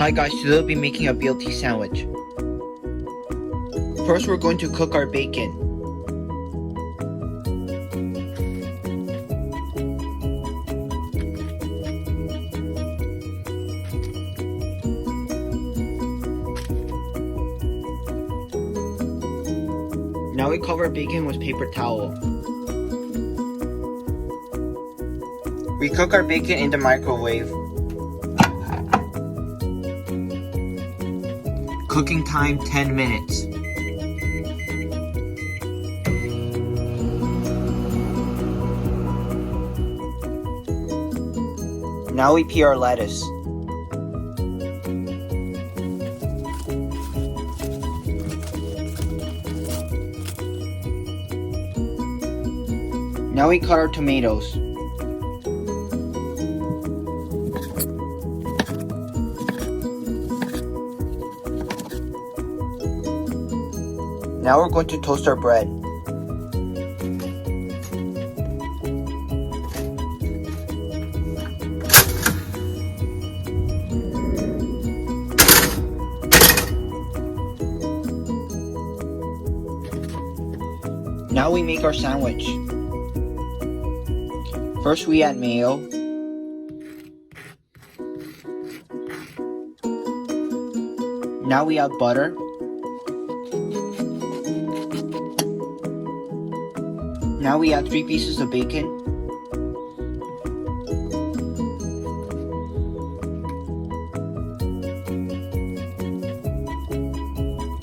Hi guys, today we'll be making a BLT sandwich. First we're going to cook our bacon. Now we cover bacon with paper towel. We cook our bacon in the microwave. Cooking time 10 minutes. Now we peel our lettuce. Now we cut our tomatoes. Now we're going to toast our bread. Now we make our sandwich. First we add mayo. Now we add butter. Now we add 3 pieces of bacon.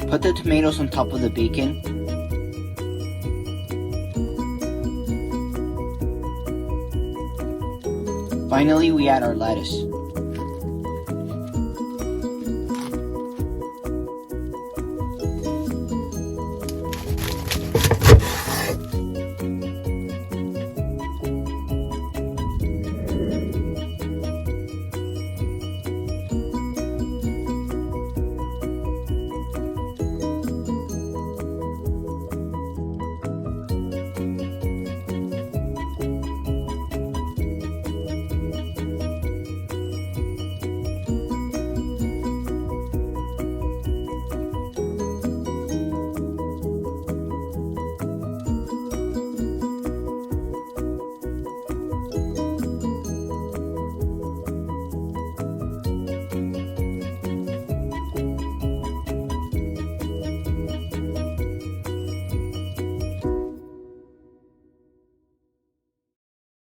Put the tomatoes on top of the bacon. Finally, we add our lettuce.